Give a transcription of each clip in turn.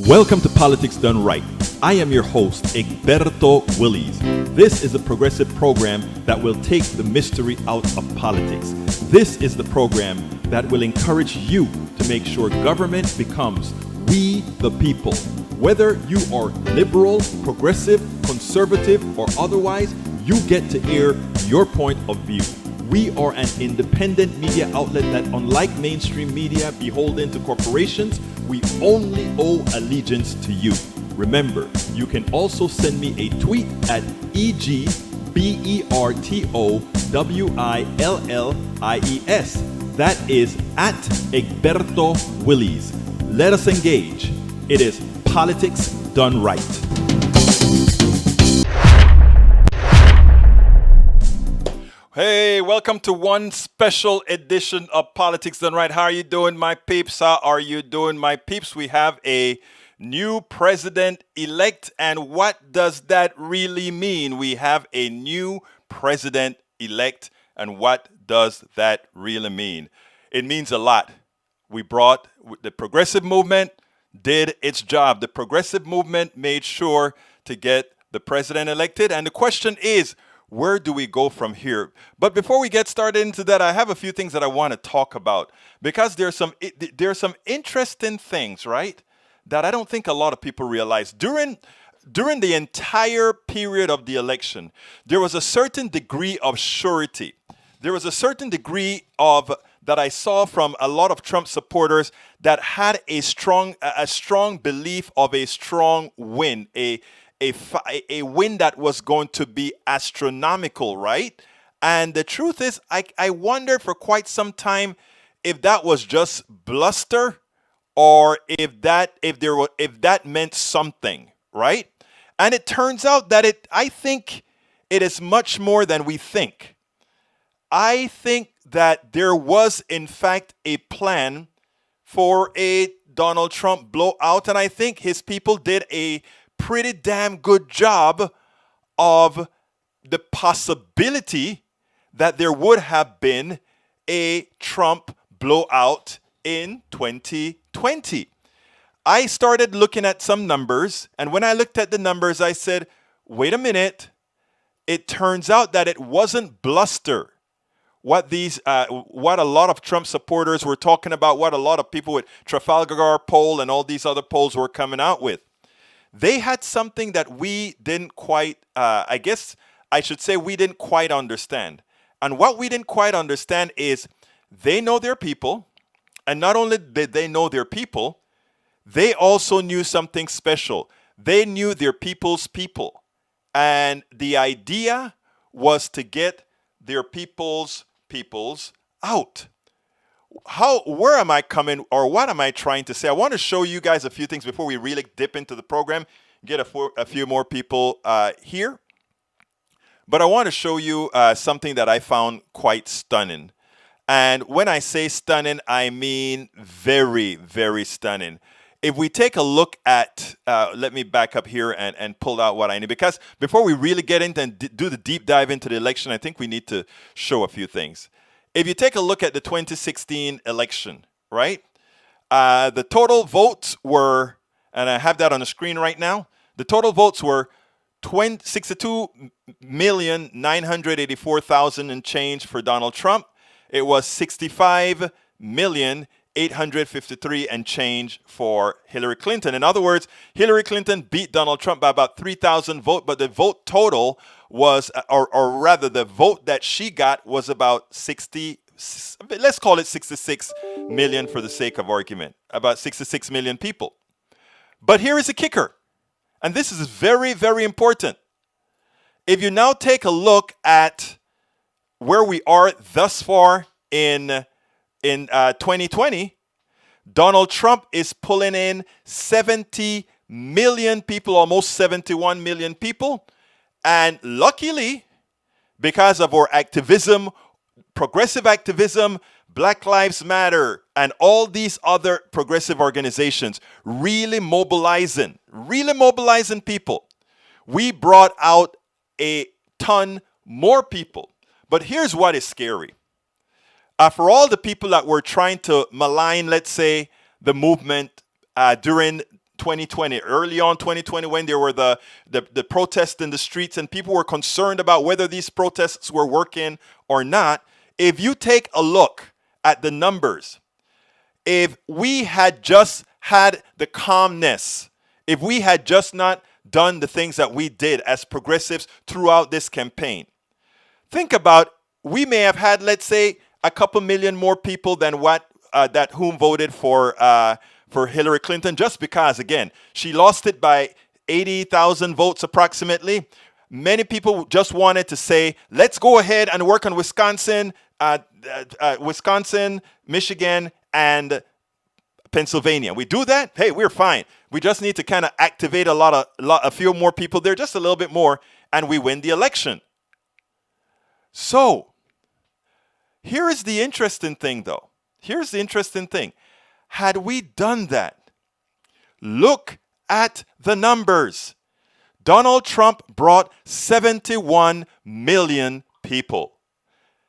Welcome to Politics Done Right. I am your host, Egberto Willies. This is a progressive program that will take the mystery out of politics. This is the program that will encourage you to make sure government becomes we the people. Whether you are liberal, progressive, conservative, or otherwise, you get to air your point of view. We are an independent media outlet that, unlike mainstream media beholden to corporations, we only owe allegiance to you. Remember, you can also send me a tweet at EGBERTOWILLIES. That is at Egberto Willies. Let us engage. It is Politics Done Right. Hey, welcome to one special edition of Politics Done Right. How are you doing, my peeps? How are you doing, my peeps? We have a new president-elect, and what does that really mean? We have a new president-elect, and what does that really mean? It means a lot. We brought the progressive movement, did its job. The progressive movement made sure to get the president elected, and the question is, where do we go from here? But before we get started into that, I have a few things that I want to talk about, because there are some interesting things, right, that I don't think a lot of people realize. During the entire period of the election, there was a certain degree of surety. There was a certain degree of that I saw from a lot of Trump supporters that had a strong belief of a strong win, a win that was going to be astronomical, right? And the truth is, I wondered for quite some time if that was just bluster, or if that meant something, right? And it turns out that I think it is much more than we think. I think that there was, in fact, a plan for a Donald Trump blowout, and I think his people did a pretty damn good job of the possibility that there would have been a Trump blowout in 2020. I started looking at some numbers, and when I looked at the numbers, I said, wait a minute, it turns out that it wasn't bluster. What a lot of Trump supporters were talking about, what a lot of people with Trafalgar poll and all these other polls were coming out with. They had something that we didn't quite, I guess I should say we didn't quite understand. And what we didn't quite understand is they know their people. And not only did they know their people, they also knew something special. They knew their people's people. And the idea was to get their people's out. Where am I coming, or what am I trying to say? I want to show you guys a few things before we really dip into the program, get a few more people here. But I want to show you something that I found quite stunning. And when I say stunning, I mean very, very stunning. If we take a look at, let me back up here and pull out what I need. Because before we really get into and do the deep dive into the election, I think we need to show a few things. If you take a look at the 2016 election, right? The total votes were, and I have that on the screen right now, the total votes were 62,984,000 and change for Donald Trump. It was 65,853,000 and change for Hillary Clinton. In other words, Hillary Clinton beat Donald Trump by about 3,000 votes, but the vote total was, or rather the vote that she got was about 60, let's call it 66 million for the sake of argument, about 66 million people. But here is a kicker, and this is very, very important. If you now take a look at where we are thus far in 2020, Donald Trump is pulling in 70 million people, almost 71 million people. And luckily, because of our activism, progressive activism, Black Lives Matter, and all these other progressive organizations really mobilizing people, we brought out a ton more people. But here's what is scary. For all the people that were trying to malign, let's say, the movement during 2020, early on 2020, when there were the protests in the streets and people were concerned about whether these protests were working or not. If you take a look at the numbers, if we had just had the calmness, if we had just not done the things that we did as progressives throughout this campaign, think about, we may have had, let's say, a couple million more people than what whom voted for Hillary Clinton, just because, again, she lost it by 80,000 votes approximately. Many people just wanted to say, let's go ahead and work on Wisconsin, Michigan, and Pennsylvania. We do that, hey, we're fine. We just need to kind of activate a few more people there, just a little bit more, and we win the election. So, here is the interesting thing, though. Here's the interesting thing. Had we done that, look at the numbers. Donald Trump brought 71 million people.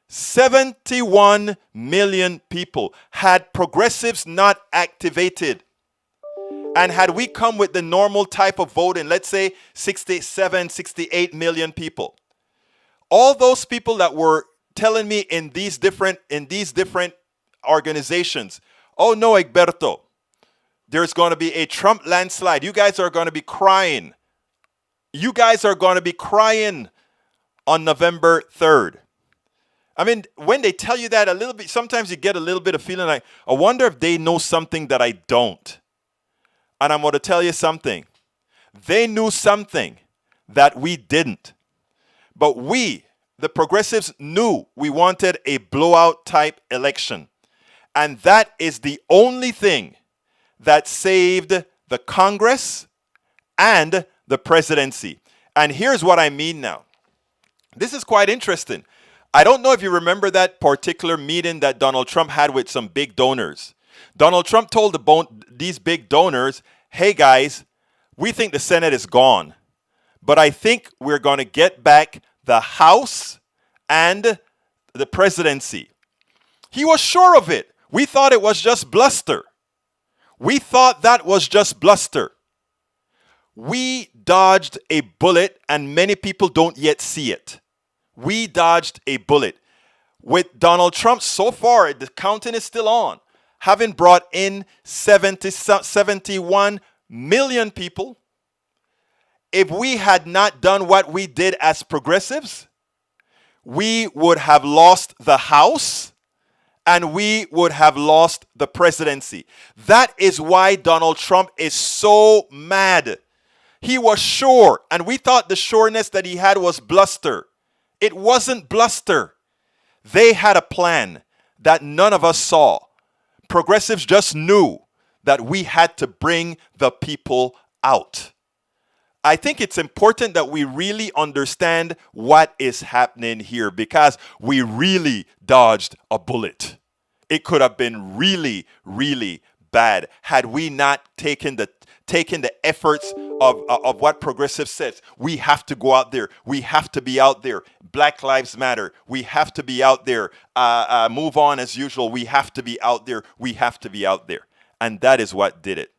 71 million people. Had progressives not activated, and had we come with the normal type of voting, let's say 67, 68 million people, all those people that were telling me in these different organizations, oh no, Egberto, there's going to be a Trump landslide. You guys are going to be crying. You guys are going to be crying on November 3rd. I mean, when they tell you that a little bit, sometimes you get a little bit of feeling like, I wonder if they know something that I don't. And I'm going to tell you something. They knew something that we didn't. But we, the progressives, knew we wanted a blowout type election. And that is the only thing that saved the Congress and the presidency. And here's what I mean now. This is quite interesting. I don't know if you remember that particular meeting that Donald Trump had with some big donors. Donald Trump told these big donors, hey guys, we think the Senate is gone, but I think we're going to get back the House and the presidency. He was sure of it. We thought it was just bluster. We thought that was just bluster. We dodged a bullet, and many people don't yet see it. We dodged a bullet. With Donald Trump, so far, the counting is still on, having brought in 71 million people. If we had not done what we did as progressives, we would have lost the House and we would have lost the presidency. That is why Donald Trump is so mad. He was sure, and we thought the sureness that he had was bluster. It wasn't bluster. They had a plan that none of us saw. Progressives just knew that we had to bring the people out. I think it's important that we really understand what is happening here, because we really dodged a bullet. It could have been really, really bad had we not taken the efforts of what progressive says. We have to go out there. We have to be out there. Black Lives Matter. We have to be out there. Move on as usual. We have to be out there. We have to be out there. And that is what did it.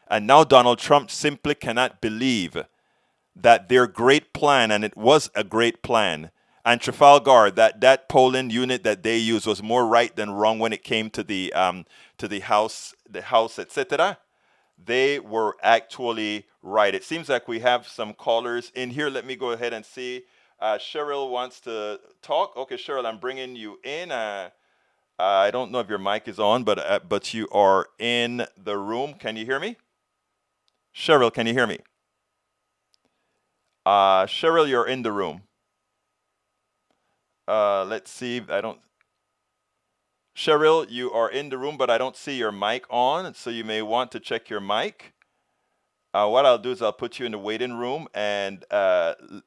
And now Donald Trump simply cannot believe that their great plan, and it was a great plan, and Trafalgar, that polling unit that they used was more right than wrong when it came to the House, etc. They were actually right. It seems like we have some callers in here. Let me go ahead and see. Cheryl wants to talk. Okay, Cheryl, I'm bringing you in. I don't know if your mic is on, but you are in the room. Can you hear me? Cheryl, can you hear me? Cheryl, you're in the room. Let's see. Cheryl, you are in the room, but I don't see your mic on, so you may want to check your mic. What I'll do is I'll put you in the waiting room, and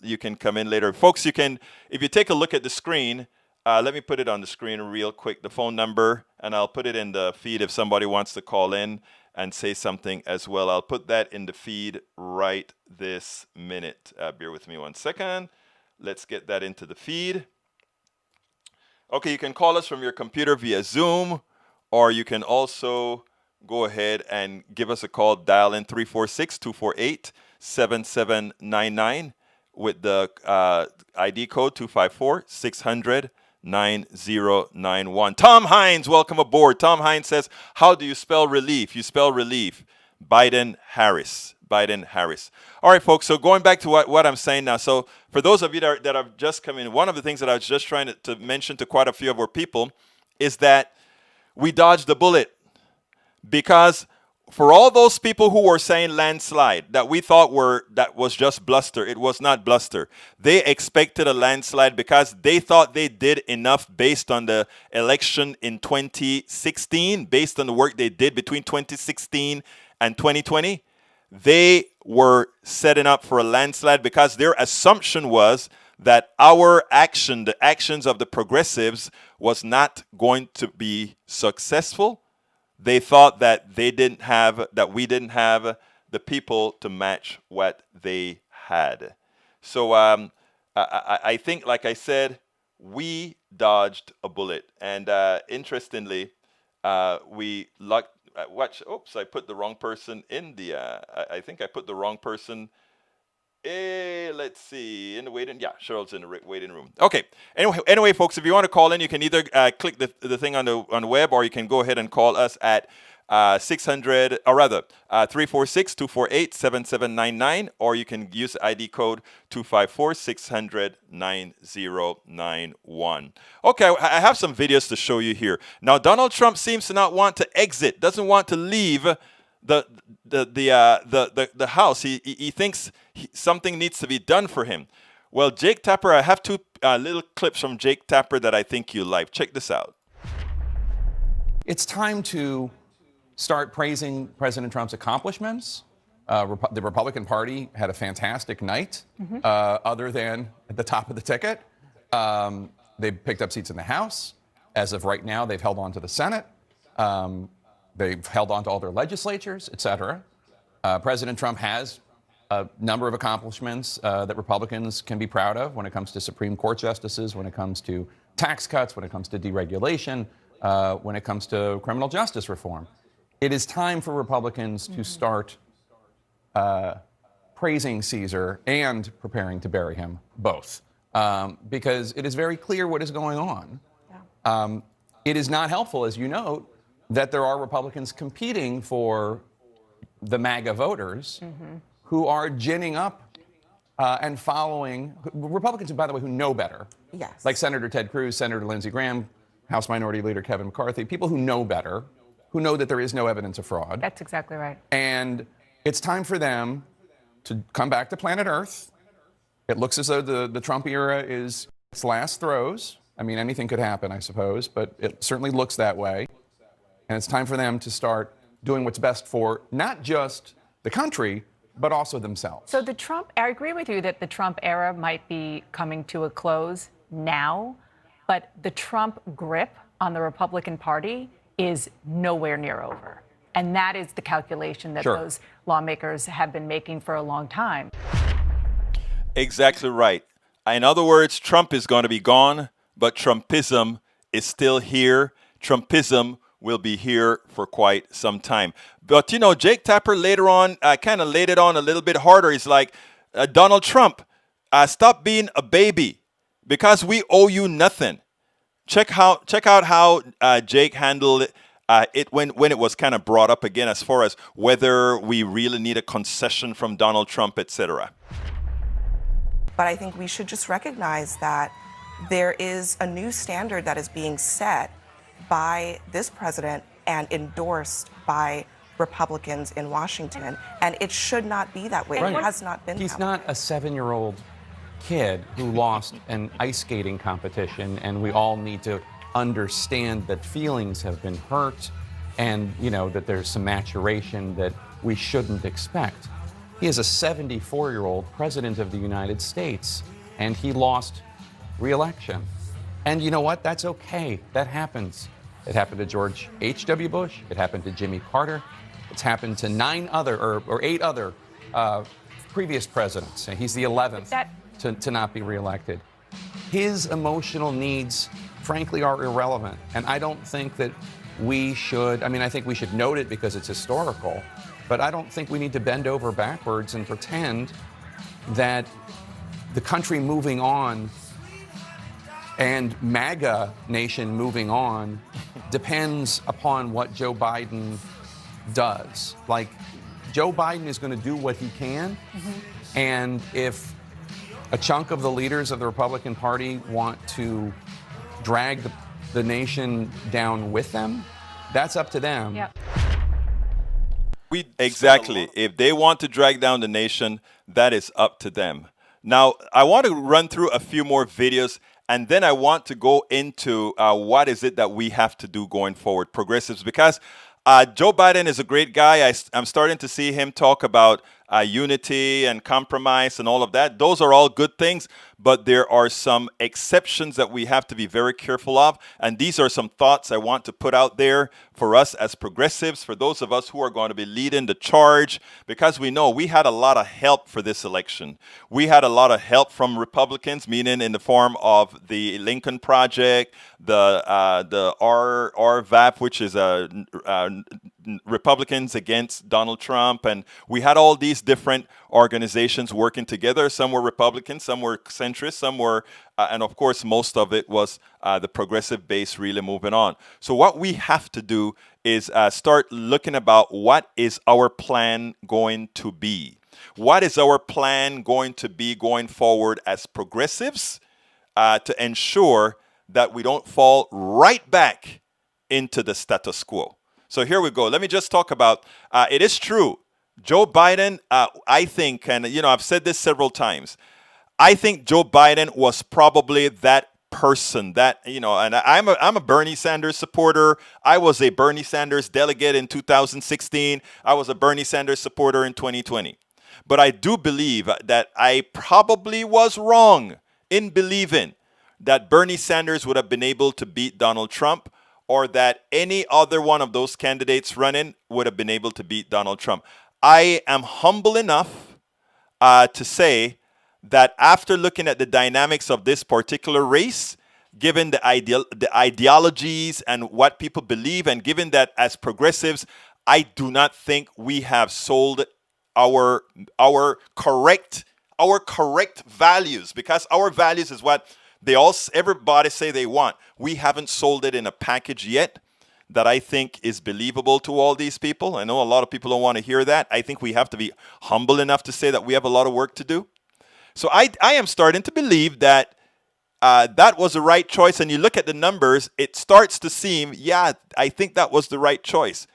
you can come in later. Folks, you can, if you take a look at the screen, let me put it on the screen real quick, the phone number, and I'll put it in the feed if somebody wants to call in and say something as well. I'll put that in the feed right this minute. Bear with me 1 second. Let's get that into the feed. Okay, you can call us from your computer via Zoom, or you can also go ahead and give us a call. Dial in 346-248-7799 with the ID code 254-600-9091. Tom Hines, welcome aboard. Tom Hines says, how do you spell relief? You spell relief. Biden-Harris. Biden-Harris. All right, folks, so going back to what I'm saying now. So for those of you that have just come in, one of the things that I was just trying to mention to quite a few of our people is that we dodged the bullet. Because for all those people who were saying landslide, that we thought that was just bluster, it was not bluster. They expected a landslide because they thought they did enough based on the election in 2016, based on the work they did between 2016 and 2020. They were setting up for a landslide because their assumption was that our action, the actions of the progressives, was not going to be successful. They thought that we didn't have the people to match what they had. So I think, like I said, we dodged a bullet. And interestingly, we lucked. Oops, I put the wrong person in the. I think I put the wrong person. Let's see, in the waiting. Yeah, Cheryl's in the waiting room. Okay. Anyway, folks, if you want to call in, you can either click the thing on the web, or you can go ahead and call us at 346-248-7799, or you can use the ID code 254-600-9091. Okay, I have some videos to show you here. Now, Donald Trump seems to not want to exit, doesn't want to leave the house. He thinks something needs to be done for him. Well, Jake Tapper, I have two little clips from Jake Tapper that I think you like. Check this out. It's time to start praising President Trump's accomplishments. The Republican Party had a fantastic night, other than at the top of the ticket. They picked up seats in the House. As of right now, they've held on to the Senate. They've held on to all their legislatures, et cetera. President Trump has a number of accomplishments that Republicans can be proud of when it comes to Supreme Court justices, when it comes to tax cuts, when it comes to deregulation, when it comes to criminal justice reform. It is time for Republicans to start praising Caesar and preparing to bury him, both, because it is very clear what is going on. Yeah. It is not helpful, as you note, that there are Republicans competing for the MAGA voters who are ginning up and following Republicans, by the way, who know better. Yes. Like Senator Ted Cruz, Senator Lindsey Graham, House Minority Leader Kevin McCarthy, people who know better, who know that there is no evidence of fraud. That's exactly right. And it's time for them to come back to planet Earth. It looks as though the Trump era is its last throes. I mean, anything could happen, I suppose, but it certainly looks that way. And it's time for them to start doing what's best for not just the country, but also themselves. So I agree with you that the Trump era might be coming to a close now, but the Trump grip on the Republican Party is nowhere near over. And that is the calculation that those lawmakers have been making for a long time. Exactly right. In other words, Trump is going to be gone, but Trumpism is still here. Trumpism will be here for quite some time. But, you know, Jake Tapper later on kind of laid it on a little bit harder. He's like, Donald Trump, stop being a baby because we owe you nothing. Check out how Jake handled it when it was kind of brought up again as far as whether we really need a concession from Donald Trump, etc. But I think we should just recognize that there is a new standard that is being set by this president and endorsed by Republicans in Washington, and it should not be that way. Right. It has not been He's that not way. a 7-year-old kid who lost an ice skating competition, and we all need to understand that feelings have been hurt and, you know, that there's some maturation that we shouldn't expect. He is a 74-year-old president of the United States, and he lost re-election. And you know what? That's okay. That happens. It happened to George H.W. Bush. It happened to Jimmy Carter. It's happened to 8 other previous presidents. And he's the 11th to not be reelected. His emotional needs, frankly, are irrelevant. And I don't think that we should, I mean, I think we should note it because it's historical, but I don't think we need to bend over backwards and pretend that the country moving on and MAGA nation moving on depends upon what Joe Biden does. Like, Joe Biden is going to do what he can, and if a chunk of the leaders of the Republican Party want to drag the nation down with them, that's up to them. Yep. Exactly. If they want to drag down the nation, that is up to them. Now, I want to run through a few more videos, and then I want to go into what is it that we have to do going forward, progressives, because Joe Biden is a great guy. I'm starting to see him talk about unity and compromise and all of that. Those are all good things, but there are some exceptions that we have to be very careful of. And these are some thoughts I want to put out there for us as progressives, for those of us who are going to be leading the charge, because we know we had a lot of help for this election. We had a lot of help from Republicans, meaning in the form of the Lincoln Project, the RVAP, which is Republicans Against Donald Trump, and we had all these different organizations working together. Some were Republicans, some were centrist, some were, and of course, most of it was the progressive base really moving on. So what we have to do is start looking about what is our plan going to be. What is our plan going to be going forward as progressives to ensure that we don't fall right back into the status quo? So here we go. Let me just talk about, it is true, Joe Biden, I think, and I've said this several times, I think Joe Biden was probably that person that, and I'm a Bernie Sanders supporter. I was a Bernie Sanders delegate in 2016. I was a Bernie Sanders supporter in 2020. But I do believe that I probably was wrong in believing that Bernie Sanders would have been able to beat Donald Trump, or that any other one of those candidates running would have been able to beat Donald Trump. I am humble enough to say that after looking at the dynamics of this particular race, given the ideologies and what people believe, and given that as progressives, I do not think we have sold our correct values, because our values is what everybody say they want. We haven't sold it in a package yet that I think is believable to all these people. I know a lot of people don't want to hear that. I think we have to be humble enough to say that we have a lot of work to do. So I am starting to believe that that was the right choice. And you look at the numbers, it starts to seem, yeah, I think that was the right choice.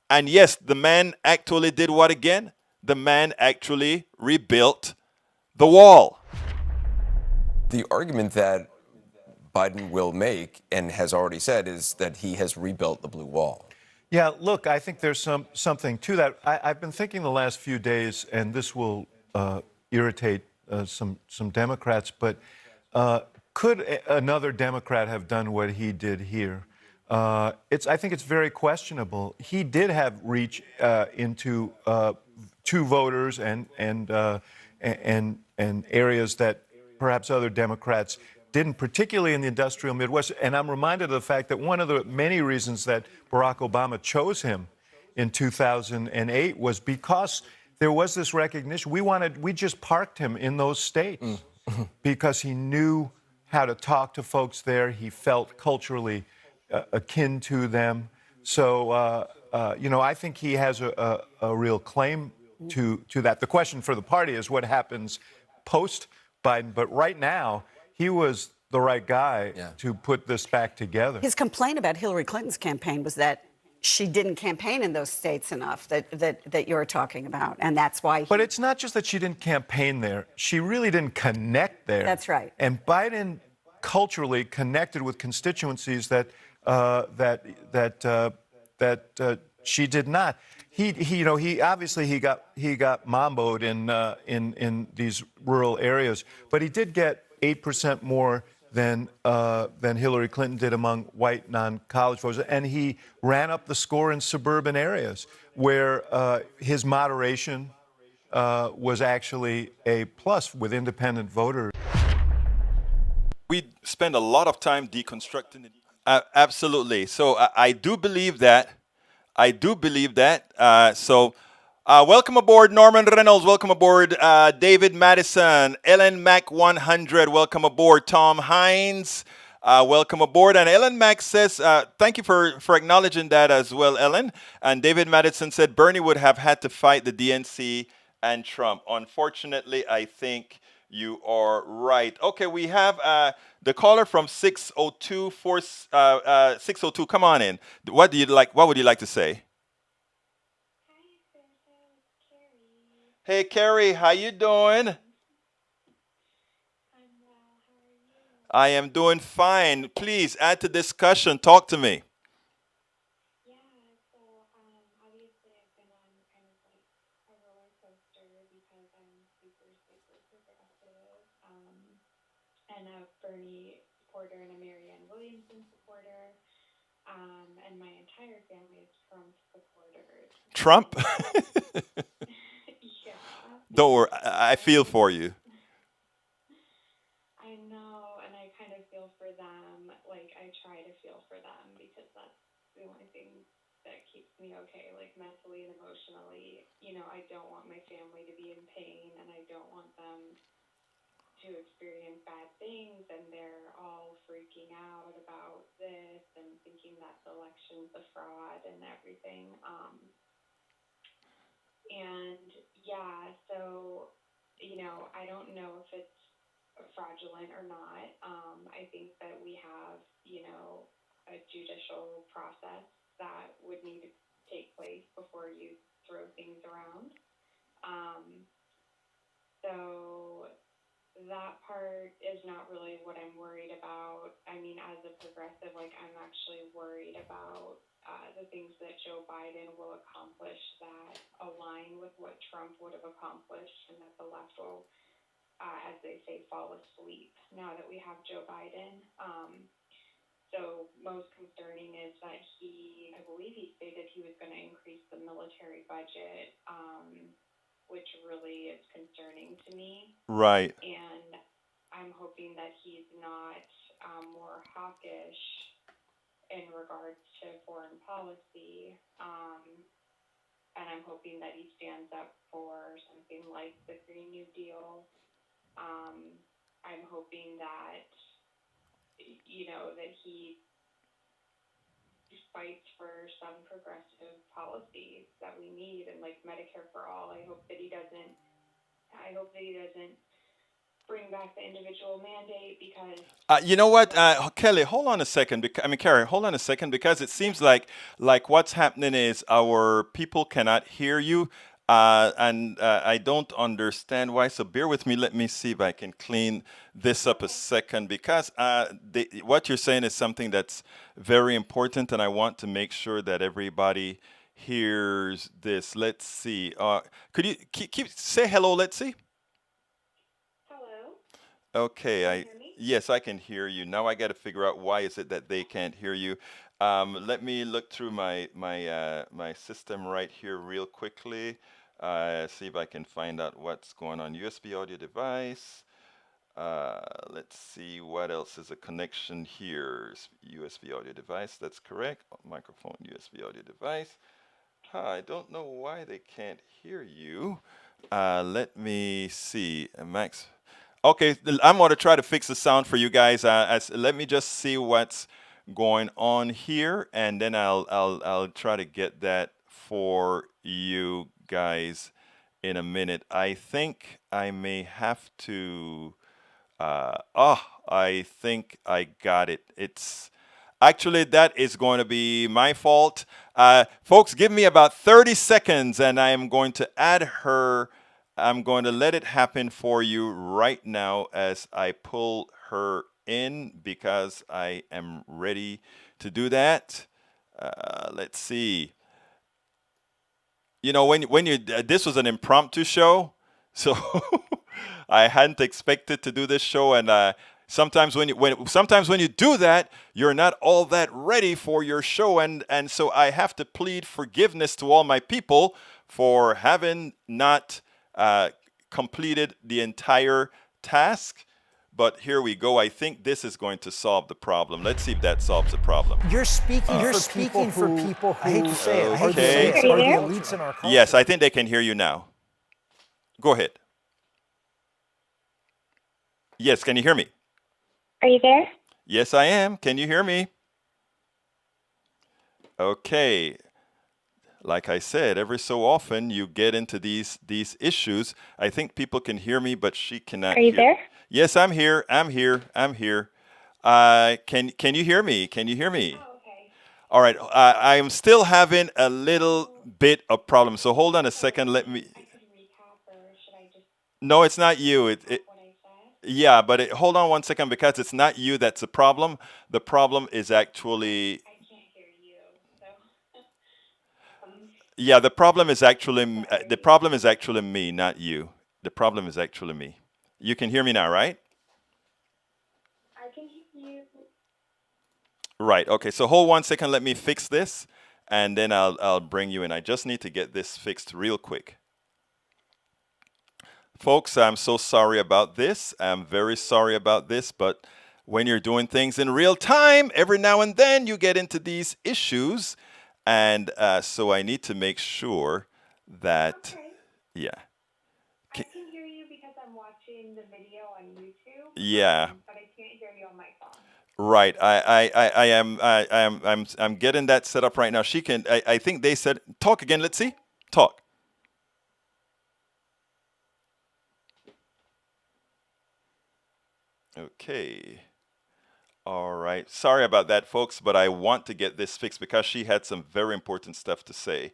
And yes, the man actually did what again? The man actually rebuilt the wall. The argument that Biden will make and has already said is that he has rebuilt the blue wall. Yeah, look, I think there's something to that. I've been thinking the last few days, and this will irritate some Democrats, but could another Democrat have done what he did here? I think it's very questionable. He did have reach into two voters and areas that perhaps other Democrats didn't, particularly in the industrial Midwest. And I'm reminded of the fact that one of the many reasons that Barack Obama chose him in 2008 was because there was this recognition. We just parked him in those states because he knew how to talk to folks there. He felt culturally akin to them. So, I think he has a real claim to that. The question for the party is what happens post-Biden. But right now, he was the right guy to put this back together. His complaint about Hillary Clinton's campaign was that she didn't campaign in those states enough that you're talking about, and that's why. But it's not just that she didn't campaign there; she really didn't connect there. That's right. And Biden culturally connected with constituencies that she did not. He obviously got mamboed in these rural areas, but he did get 8% more than Hillary Clinton did among white non-college voters, and he ran up the score in suburban areas where his moderation was actually a plus with independent voters. We spend a lot of time deconstructing it. Absolutely. So I do believe that. I do believe that. Welcome aboard, Norman Reynolds. Welcome aboard, David Madison. Ellen Mac 100. Welcome aboard, Tom Hines. Welcome aboard. And Ellen Mac says, thank you for acknowledging that as well, Ellen. And David Madison said Bernie would have had to fight the DNC and Trump. Unfortunately, I think you are right. Okay, we have the caller from 602. 602, come on in. What would you like to say? Hey, Carrie, how you doing? I am doing fine. Please add to discussion. Talk to me. And a Bernie supporter and a Marianne Williamson supporter, and my entire family is Trump supporters. Trump? Yeah. Don't worry, I feel for you. I know, and I kind of feel for them. Like, I try to feel for them because that's the only thing that keeps me okay, like mentally and emotionally. You know, I don't want my family to be in pain, and I don't want them to experience bad things, and they're all freaking out about this and thinking that the election's a fraud and everything. And yeah, so, you know, I don't know if it's fraudulent or not. I think that we have, you know, a judicial process that would need to take place before you throw things around. So that part is not really what I'm worried about. I mean, as a progressive, like, I'm actually worried about the things that Joe Biden will accomplish that align with what Trump would have accomplished, and that the left will, as they say, fall asleep now that we have Joe Biden. So most concerning is that I believe he stated he was going to increase the military budget, which really is concerning to me. Right. And I'm hoping that he's not more hawkish in regards to foreign policy. And I'm hoping that he stands up for something like the Green New Deal. I'm hoping that, you know, that he fights for some progressive policies that we need, and like Medicare for all. I hope that he doesn't bring back the individual mandate, because You know what, Kelly, hold on a second. Carrie, hold on a second, because it seems like what's happening is our people cannot hear you, and I don't understand why. So bear with me. Let me see if I can clean this up a second, because what you're saying is something that's very important, and I want to make sure that everybody hears this. Let's see. Could you say hello? Let's see. hello. Okay, Can you hear me? yes, I can hear you. Now I got to figure out why is it that they can't hear you. Let me look through my system right here real quickly. See if I can find out what's going on. USB audio device. Let's see what else is a connection here. USB audio device. That's correct. Microphone, USB audio device. I don't know why they can't hear you. Let me see, Max. Okay, I'm going to try to fix the sound for you guys. Let me just see what's going on here, and then I'll try to get that for you guys in a minute. I think I may have to. I think I got it. It's actually, that is going to be my fault. Folks, give me about 30 seconds, and I am going to add her. I'm going to let it happen for you right now as I pull her in, because I am ready to do that. Let's see. You know, when you this was an impromptu show, so I hadn't expected to do this show, and sometimes when you do that, you're not all that ready for your show, and so I have to plead forgiveness to all my people for having not completed the entire task. But here we go. I think this is going to solve the problem. Let's see if that solves the problem. You're speaking for people who, I hate to say it, are the elites in our culture. Yes, I think they can hear you now. Go ahead. Yes, can you hear me? Are you there? Yes, I am. Can you hear me? Okay. Like I said, every so often you get into these issues. I think people can hear me, but she cannot hear. Are you there? Yes, I'm here. I'm here. Can you hear me? Can you hear me? Oh, okay. All right. I am still having a little bit of problem. So hold on a second. Let me. I could recap, or should I just No, it's not you. what I said? Yeah, but hold on one second, because it's not you that's the problem. The problem is actually. I can't hear you, so. Yeah, the problem is actually me, not you. The problem is actually me. You can hear me now, right? I can hear you. Right. Okay. So hold 1 second. Let me fix this, and then I'll bring you in. I just need to get this fixed real quick. Folks, I'm so sorry about this. I'm very sorry about this, but when you're doing things in real time, every now and then you get into these issues, and so I need to make sure that, Okay. yeah. I can hear you because I'm watching the video on YouTube. Yeah. But I can't hear you on my phone. Right. I'm getting that set up right now. She can. I think they said talk again. Let's see. Talk. Okay. All right. Sorry about that, folks, but I want to get this fixed because she had some very important stuff to say.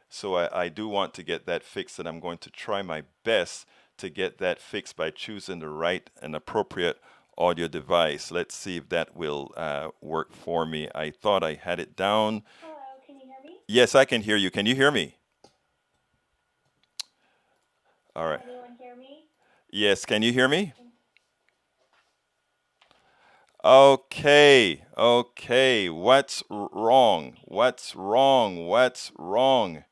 So I do want to get that fixed, and I'm going to try my best to get that fixed by choosing the right and appropriate audio device. Let's see if that will work for me. I thought I had it down. Hello, can you hear me? Yes, I can hear you. Can you hear me? All right. Can anyone hear me? Yes, can you hear me? Okay, what's wrong? What's wrong?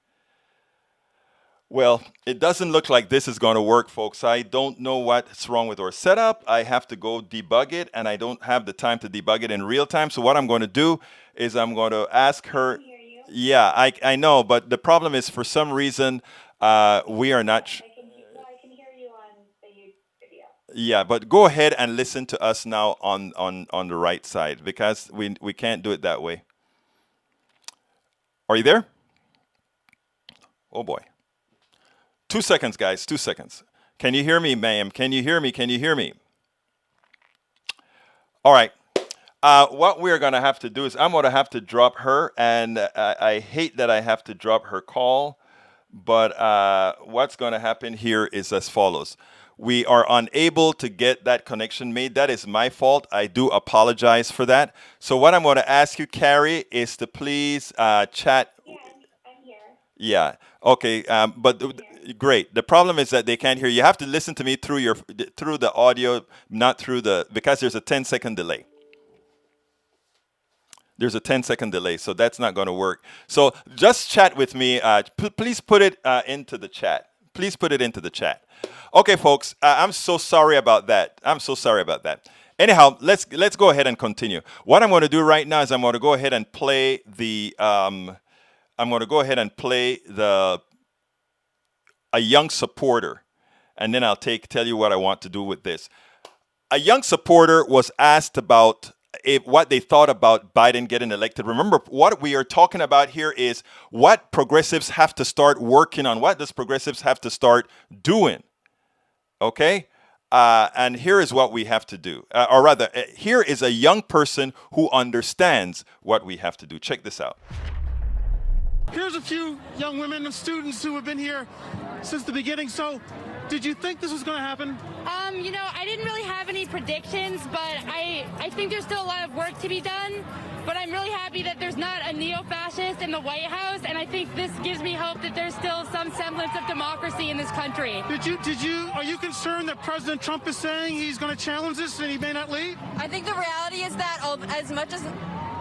Well, it doesn't look like this is going to work, folks. I don't know what's wrong with our setup. I have to go debug it, and I don't have the time to debug it in real time. So what I'm going to do is I'm going to ask her. I can hear you. Yeah, I know, but the problem is for some reason we are not. I can hear you on the YouTube video. Yeah, but go ahead and listen to us now on the right side, because we can't do it that way. Are you there? Oh boy. 2 seconds, guys. 2 seconds. Can you hear me, ma'am? Can you hear me? Can you hear me? All right. What we're going to have to do is I'm going to have to drop her, and I hate that I have to drop her call, but what's going to happen here is as follows. We are unable to get that connection made. That is my fault. I do apologize for that. So what I'm going to ask you, Carrie, is to please chat. Yeah, I'm here. Yeah. Okay. Great. The problem is that they can't hear you. You have to listen to me through the audio, not through because there's a 10-second delay. There's a 10-second delay, so that's not going to work. So just chat with me. Please put it into the chat. Please put it into the chat. Okay, folks. I'm so sorry about that. Anyhow, let's go ahead and continue. What I'm going to do right now is I'm going to go ahead and play a young supporter, and then I'll tell you what I want to do with this. A young supporter was asked about what they thought about Biden getting elected. Remember, what we are talking about here is what progressives have to start working on. What does progressives have to start doing? Okay? And here is what we have to do. Or rather, here is a young person who understands what we have to do. Check this out. Here's a few young women and students who have been here since the beginning. So, did you think this was going to happen? I didn't really have any predictions, but I think there's still a lot of work to be done. But I'm really happy that there's not a neo-fascist in the White House, and I think this gives me hope that there's still some semblance of democracy in this country. Are you concerned that President Trump is saying he's going to challenge this and he may not lead? I think the reality is that as much as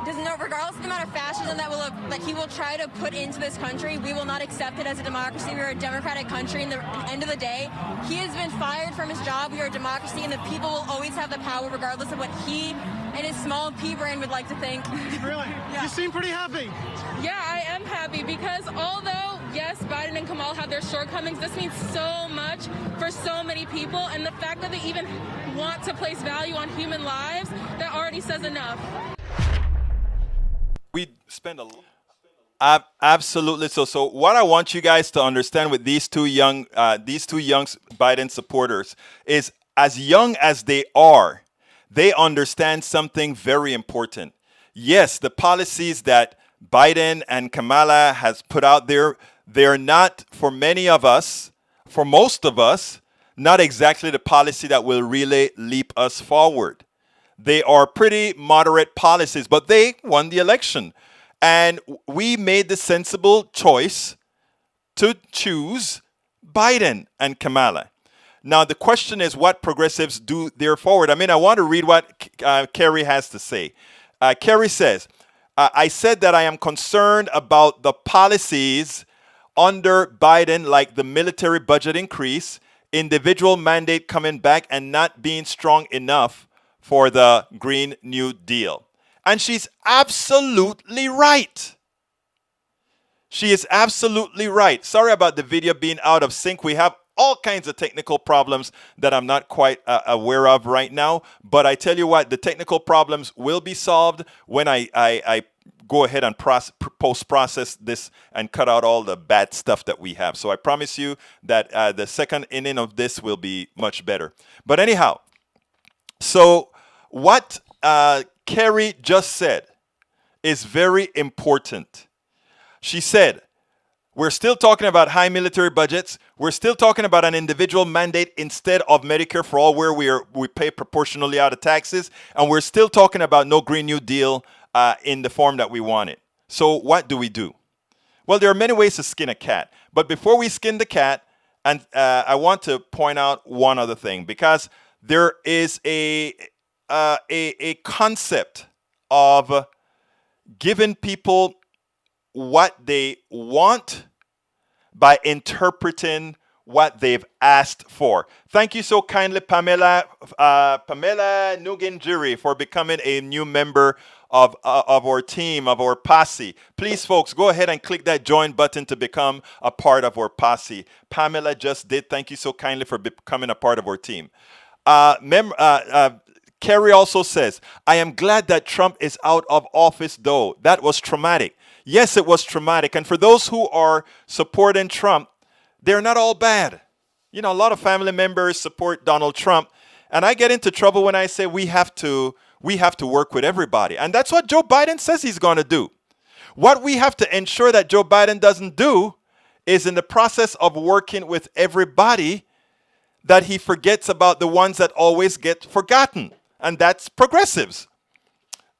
regardless of the amount of fascism that he will try to put into this country, we will not accept it as a democracy. We are a democratic country, and at the end of the day, he has been fired from his job. We are a democracy, and the people will always have the power, regardless of what he and his small pea brain would like to think. Really? Yeah. You seem pretty happy. Yeah, I am happy because although, yes, Biden and Kamala have their shortcomings, this means so much for so many people, and the fact that they even want to place value on human lives, that already says enough. We spend a lot. Absolutely. So what I want you guys to understand with these two young Biden supporters is, as young as they are, they understand something very important. Yes, the policies that Biden and Kamala has put out there, they're not, for many of us, for most of us, not exactly the policy that will really leap us forward. They are pretty moderate policies, but they won the election. And we made the sensible choice to choose Biden and Kamala. Now, the question is what progressives do there forward. I mean, I want to read what Kerry has to say. Kerry says, I said that I am concerned about the policies under Biden, like the military budget increase, individual mandate coming back, and not being strong enough for the Green New Deal. And she's absolutely right. She is absolutely right. Sorry about the video being out of sync. We have all kinds of technical problems that I'm not quite aware of right now. But I tell you what, the technical problems will be solved when I go ahead and post-process this and cut out all the bad stuff that we have. So I promise you that the second inning of this will be much better. But anyhow, so what Kerry just said is very important. She said, we're still talking about high military budgets. We're still talking about an individual mandate instead of Medicare for all, where we pay proportionally out of taxes. And we're still talking about no Green New Deal in the form that we want it. So what do we do? Well, there are many ways to skin a cat. But before we skin the cat, and I want to point out one other thing, because there is a concept of giving people what they want by interpreting what they've asked for. Thank you so kindly, Pamela Nuginjiri, for becoming a new member of our team, of our posse. Please, folks, go ahead and click that join button to become a part of our posse. Pamela just did. Thank you so kindly for becoming a part of our team. Kerry also says, I am glad that Trump is out of office, though. That was traumatic. Yes, it was traumatic. And for those who are supporting Trump, they're not all bad. You know, a lot of family members support Donald Trump. And I get into trouble when I say we have to work with everybody. And that's what Joe Biden says he's going to do. What we have to ensure that Joe Biden doesn't do is, in the process of working with everybody, that he forgets about the ones that always get forgotten. And that's progressives.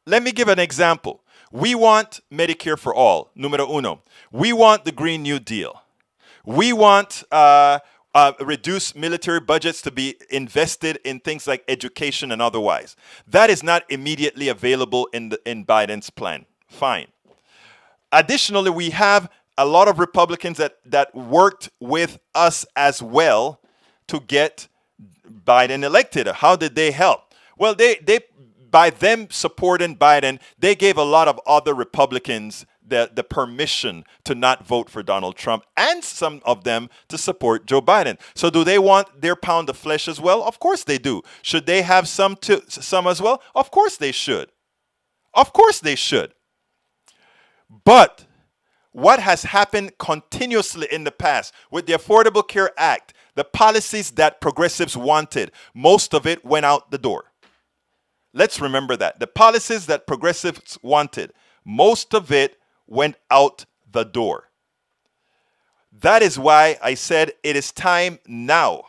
Let me give an example. We want Medicare for all, numero uno. We want the Green New Deal. We want reduced military budgets to be invested in things like education and otherwise. That is not immediately available in Biden's plan. Fine. Additionally, we have a lot of Republicans that worked with us as well to get Biden elected. How did they help? Well, they by them supporting Biden, they gave a lot of other Republicans the permission to not vote for Donald Trump, and some of them to support Joe Biden. So do they want their pound of flesh as well? Of course they do. Should they have some as well? Of course they should. Of course they should. But what has happened continuously in the past with the Affordable Care Act, the policies that progressives wanted, most of it went out the door. Let's remember that. The policies that progressives wanted, most of it went out the door. That is why I said it is time now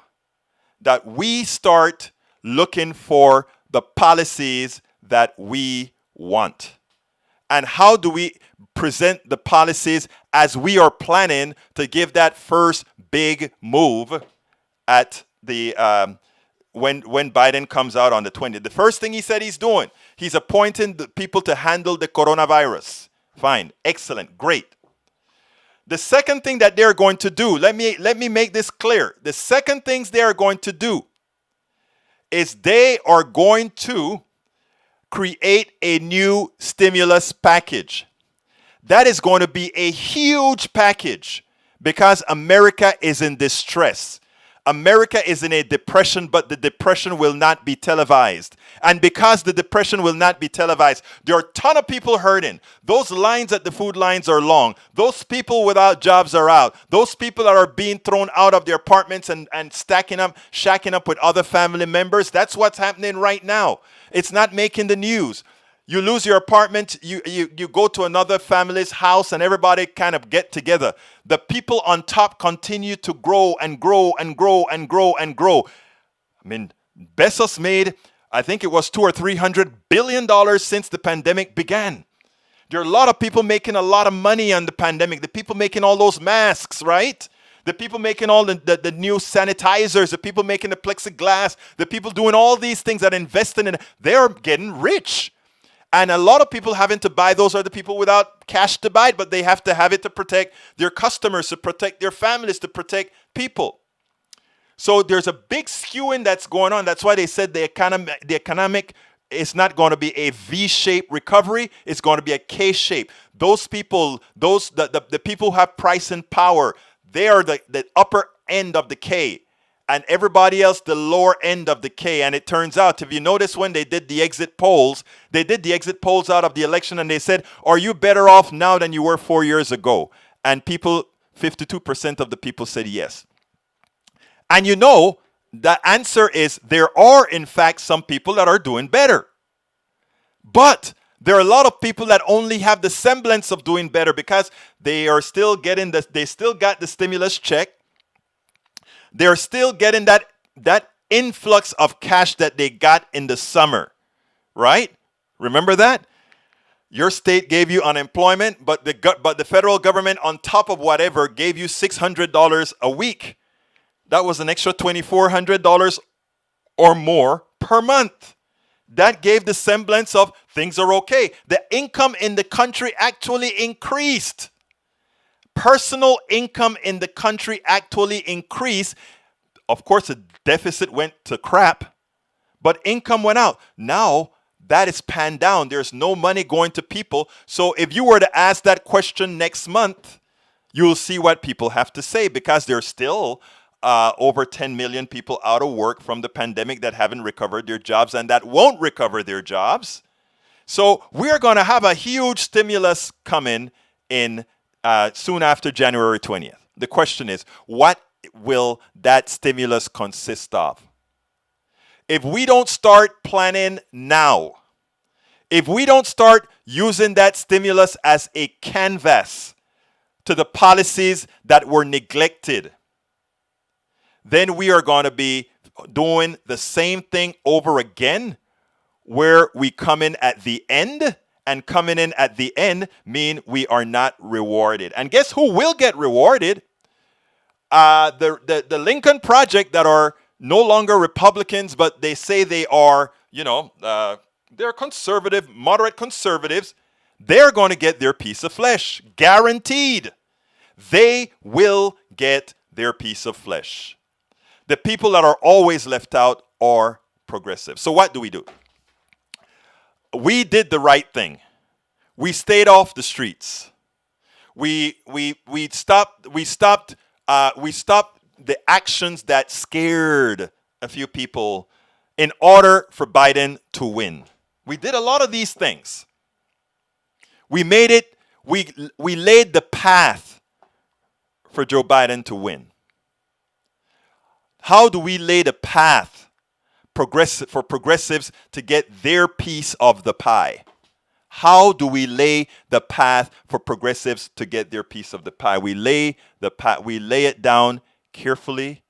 that we start looking for the policies that we want. And how do we present the policies as we are planning to give that first big move at the when Biden comes out on the 20th. The first thing he said he's doing, he's appointing the people to handle the coronavirus. Fine, excellent, great. The second thing that they're going to do, let me make this clear. The second things they are going to do is they are going to create a new stimulus package. That is going to be a huge package because America is in distress. America is in a depression, but the depression will not be televised. And because the depression will not be televised, there are a ton of people hurting. Those lines at the food lines are long. Those people without jobs are out. Those people that are being thrown out of their apartments and shacking up with other family members, that's what's happening right now. It's not making the news. You lose your apartment, you go to another family's house and everybody kind of get together. The people on top continue to grow and grow and grow and grow and grow. I mean, Bezos made, I think it was $200 or $300 billion since the pandemic began. There are a lot of people making a lot of money on the pandemic. The people making all those masks, right? The people making all the new sanitizers, the people making the plexiglass, the people doing all these things that invested in it, they're getting rich. And a lot of people having to buy those are the people without cash to buy it, but they have to have it to protect their customers, to protect their families, to protect people. So there's a big skewing that's going on. That's why they said the economic is not going to be a V-shaped recovery. It's going to be a K-shape. Those people, the people who have price and power, they are the upper end of the K. And everybody else, the lower end of the K. And it turns out, if you notice when they did the exit polls out of the election and they said, are you better off now than you were 4 years ago? And 52% of the people said yes. And you know, the answer is there are, in fact, some people that are doing better. But there are a lot of people that only have the semblance of doing better because they are still getting they still got the stimulus check. They're still getting that influx of cash that they got in the summer, right? Remember that? Your state gave you unemployment, but the federal government, on top of whatever, gave you $600 a week. That was an extra $2,400 or more per month. That gave the semblance of things are okay. The income in the country actually increased. Personal income in the country actually increased. Of course, the deficit went to crap, but income went out. Now, that is panned down. There's no money going to people. So if you were to ask that question next month, you'll see what people have to say because there's still over 10 million people out of work from the pandemic that haven't recovered their jobs and that won't recover their jobs. So we're going to have a huge stimulus coming in soon after January 20th. The question is, what will that stimulus consist of? If we don't start planning now, if we don't start using that stimulus as a canvas to the policies that were neglected, then we are going to be doing the same thing over again, where we come in at the end. And coming in at the end mean we are not rewarded. And guess who will get rewarded? The Lincoln Project that are no longer Republicans, but they say they are, they're conservative, moderate conservatives. They're going to get their piece of flesh. Guaranteed. They will get their piece of flesh. The people that are always left out are progressive. So what do? We did the right thing. We stayed off the streets. We stopped the actions that scared a few people in order for Biden to win. We did a lot of these things. We made it. We laid the path for Joe Biden to win. How do we lay the path for progressives to get their piece of the pie? How do we lay the path for progressives to get their piece of the pie? We lay it down carefully.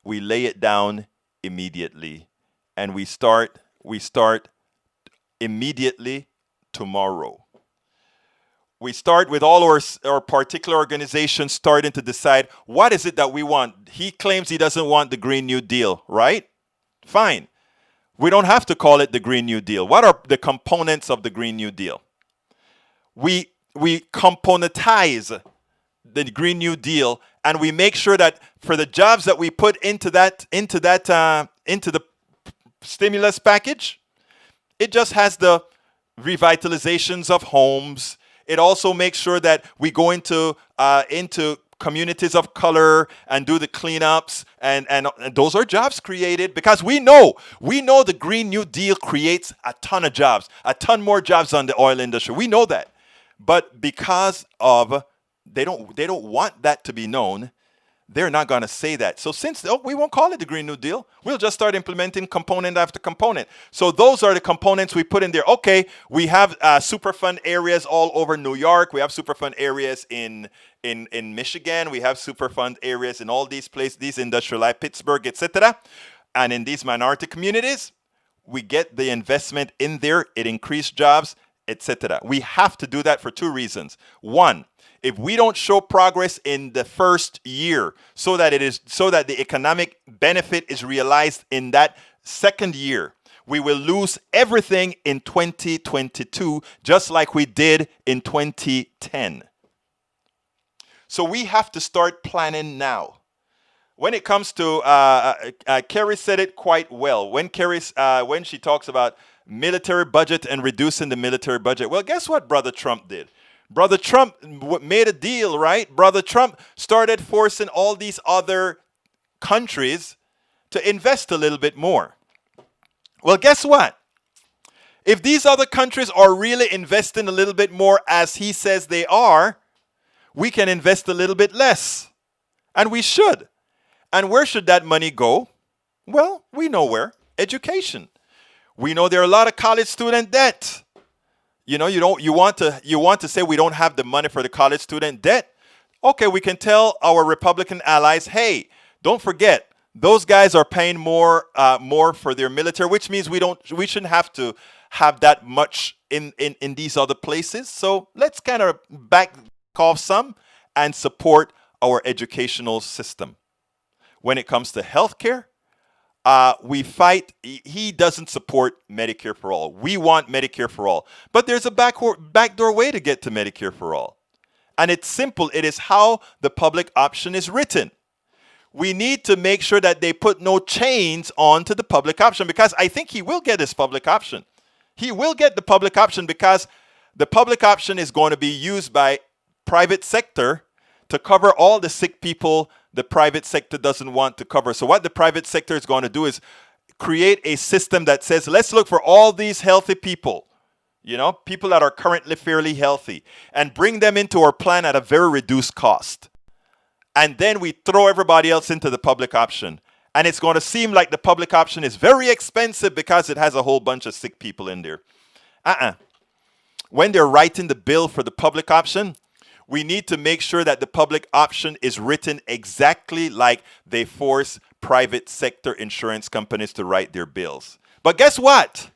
We lay it down immediately. And we start immediately tomorrow. We start with all our particular organizations starting to decide what is it that we want. He claims he doesn't want the Green New Deal, right? Fine. We don't have to call it the Green New Deal. What are the components of the Green New Deal? We componentize the Green New Deal, and we make sure that for the jobs that we put into the stimulus package, it just has the revitalizations of homes. It also makes sure that we go into communities of color and do the cleanups, and those are jobs created, because we know the Green New Deal creates a ton of jobs, a ton more jobs on the oil industry. We know that. But because of they don't want that to be known, they're not going to say that. So we won't call it the Green New Deal, we'll just start implementing component after component. So those are the components we put in there. Okay, we have Superfund areas all over New York. We have Superfund areas in Michigan. We have Superfund areas in all these places, these industrialized Pittsburgh, etc. And in these minority communities, we get the investment in there. It increased jobs, etc. We have to do that for two reasons. One, if we don't show progress in the first year so that the economic benefit is realized in that second year, we will lose everything in 2022, just like we did in 2010. So we have to start planning now. When it comes to, Kerry said it quite well. When she talks about military budget and reducing the military budget, well, guess what Brother Trump did? Brother Trump made a deal, right? Brother Trump started forcing all these other countries to invest a little bit more. Well, guess what? If these other countries are really investing a little bit more as he says they are, we can invest a little bit less. And we should. And where should that money go? Well, we know where. Education. We know there are a lot of college student debt. You know, you want to say we don't have the money for the college student debt. Okay, we can tell our Republican allies, hey, don't forget, those guys are paying more for their military, which means we shouldn't have to have that much in these other places. So let's kind of back off some and support our educational system. When it comes to healthcare, we fight. He doesn't support Medicare for all. We want Medicare for all. But there's a backdoor way to get to Medicare for all. And it's simple. It is how the public option is written. We need to make sure that they put no chains onto the public option, because I think he will get his public option. He will get the public option because the public option is going to be used by private sector to cover all the sick people the private sector doesn't want to cover. So what the private sector is going to do is create a system that says, let's look for all these healthy people, people that are currently fairly healthy, and bring them into our plan at a very reduced cost. And then we throw everybody else into the public option. And it's going to seem like the public option is very expensive because it has a whole bunch of sick people in there. When they're writing the bill for the public option, we need to make sure that the public option is written exactly like they force private sector insurance companies to write their bills. But guess what?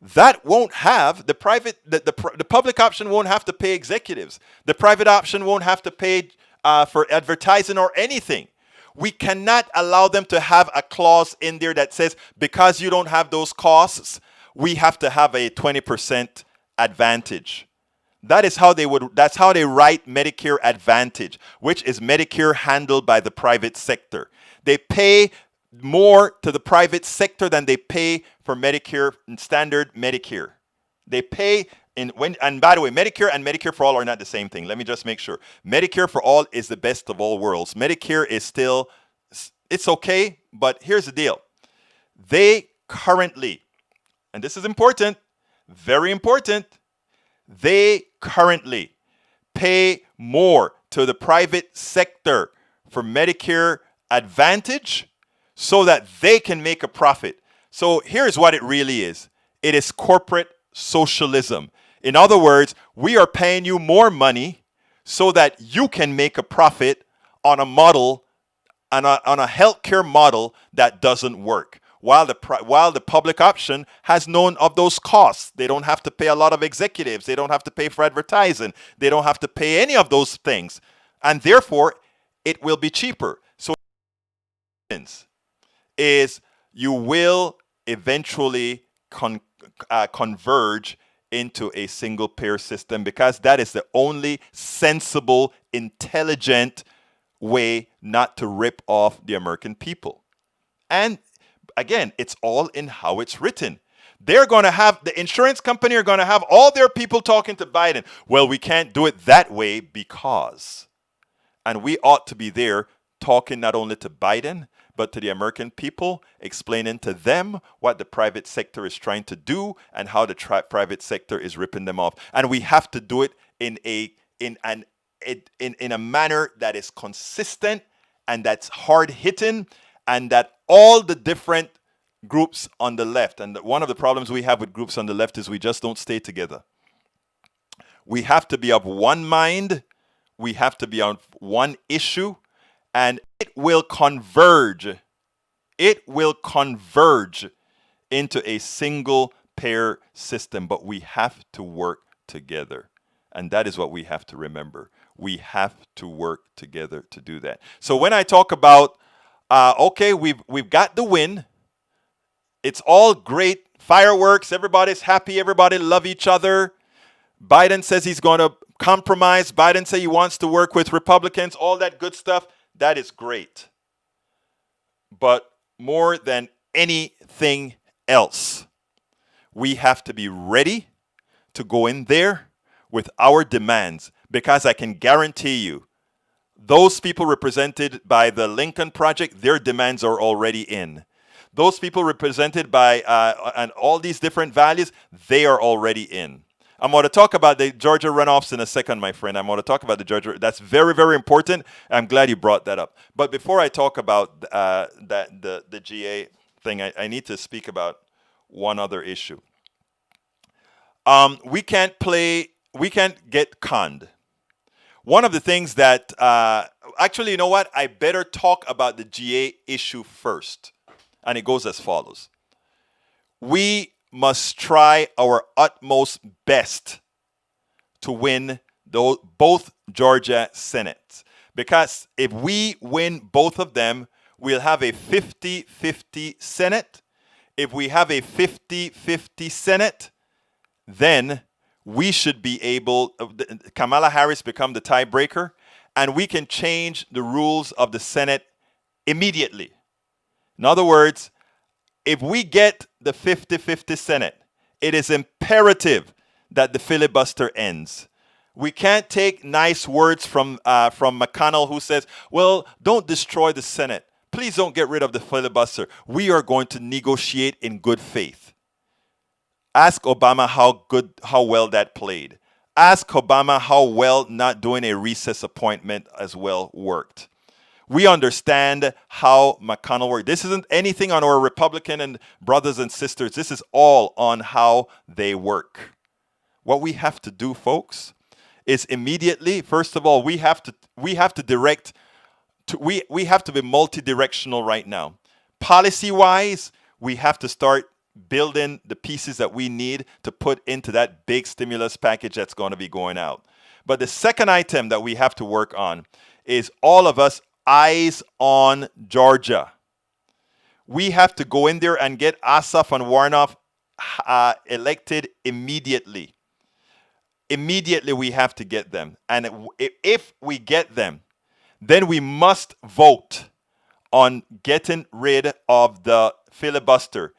That won't have the public option won't have to pay executives. The private option won't have to pay for advertising or anything. We cannot allow them to have a clause in there that says, because you don't have those costs, we have to have a 20% advantage. That's how they write Medicare Advantage, which is Medicare handled by the private sector. They pay more to the private sector than they pay for Medicare, standard Medicare. They pay and by the way, Medicare and Medicare for all are not the same thing. Let me just make sure. Medicare for all is the best of all worlds. Medicare is still, it's okay, but here's the deal. They currently, and this is important, very important, they currently pay more to the private sector for Medicare Advantage so that they can make a profit. So here's what it really is. It is corporate socialism. In other words, we are paying you more money so that you can make a profit on a model, on a healthcare model that doesn't work. While the public option has none of those costs. They don't have to pay a lot of executives. They don't have to pay for advertising. They don't have to pay any of those things. And therefore, it will be cheaper. So is you will eventually converge into a single payer system, because that is the only sensible, intelligent way not to rip off the American people. And again, it's all in how it's written. They're going to have, the insurance company are going to have all their people talking to Biden. Well, we can't do it that way because. And we ought to be there talking not only to Biden, but to the American people, explaining to them what the private sector is trying to do and how the private sector is ripping them off. And we have to do it in a manner that is consistent and that's hard-hitting, and that all the different groups on the left, and one of the problems we have with groups on the left is we just don't stay together. We have to be of one mind. We have to be on one issue, and it will converge. It will converge into a single payer system, but we have to work together. And that is what we have to remember. We have to work together to do that. So when I talk about, okay, we've got the win. It's all great. Fireworks. Everybody's happy. Everybody love each other. Biden says he's going to compromise. Biden says he wants to work with Republicans. All that good stuff. That is great. But more than anything else, we have to be ready to go in there with our demands, because I can guarantee you, those people represented by the Lincoln Project, their demands are already in. Those people represented by and all these different values, they are already in. I'm going to talk about the Georgia runoffs in a second, my friend. I'm going to talk about the Georgia. That's very, very important. I'm glad you brought that up. But before I talk about the GA thing, I need to speak about one other issue. We can't get conned. One of the things that, actually, you know what? I better talk about the GA issue first. And it goes as follows. We must try our utmost best to win both Georgia Senates. Because if we win both of them, we'll have a 50-50 Senate. If we have a 50-50 Senate, then we should be able, Kamala Harris become the tiebreaker, and we can change the rules of the Senate immediately. In other words, if we get the 50-50 Senate, it is imperative that the filibuster ends. We can't take nice words from McConnell, who says, well, don't destroy the Senate. Please don't get rid of the filibuster. We are going to negotiate in good faith. Ask Obama how well that played. Ask Obama how well not doing a recess appointment as well worked. We understand how McConnell worked. This isn't anything on our Republican and brothers and sisters. This is all on how they work. What we have to do, folks, is immediately, first of all, we have to direct. We have to be multi-directional right now. Policy-wise, we have to start building the pieces that we need to put into that big stimulus package that's going to be going out. But the second item that we have to work on is all of us eyes on Georgia. We have to go in there and get Ossoff and Warnock elected immediately. Immediately we have to get them. And if we get them, then we must vote on getting rid of the filibuster.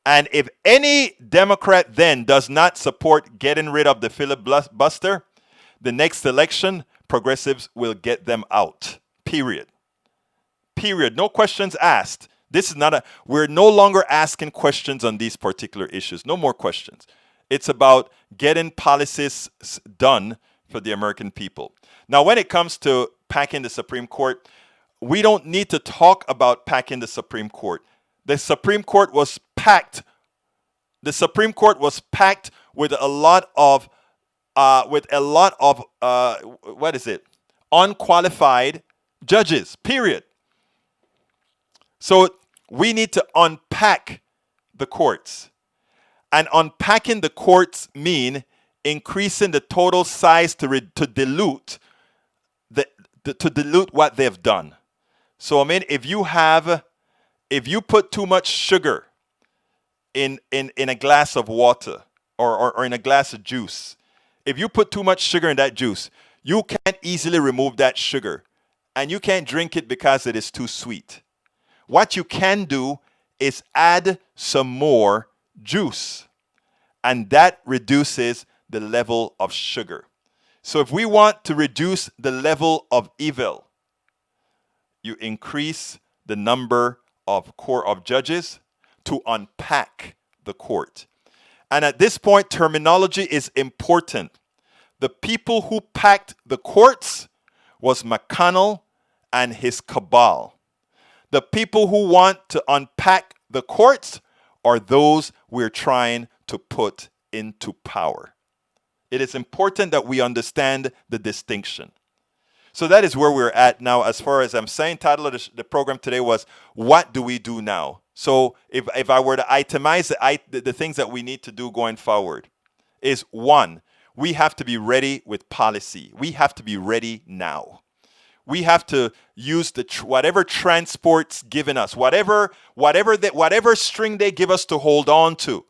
And if any Democrat then does not support getting rid of the filibuster, the next election, progressives will get them out. Period. Period. No questions asked. This is not we're no longer asking questions on these particular issues. No more questions. It's about getting policies done for the American people. Now, when it comes to packing the Supreme Court, we don't need to talk about packing the Supreme Court. The Supreme Court was packed. The Supreme Court was packed with a lot of unqualified judges, period. So we need to unpack the courts. And unpacking the courts mean increasing the total size to dilute what they've done. So I mean, if you have if you put too much sugar in a glass of water or in a glass of juice, if you put too much sugar in that juice, you can't easily remove that sugar. And you can't drink it because it is too sweet. What you can do is add some more juice. And that reduces the level of sugar. So if we want to reduce the level of evil, you increase the number of judges to unpack the court. And at this point, terminology is important. The people who packed the courts was McConnell and his cabal. The people who want to unpack the courts are those we're trying to put into power. It is important that we understand the distinction. So that is where we're at now. As far as I'm saying, title of the program today was, what do we do now? So if I were to itemize the things that we need to do going forward, is one, we have to be ready with policy. We have to be ready now. We have to use whatever transport's given us, whatever string they give us to hold on to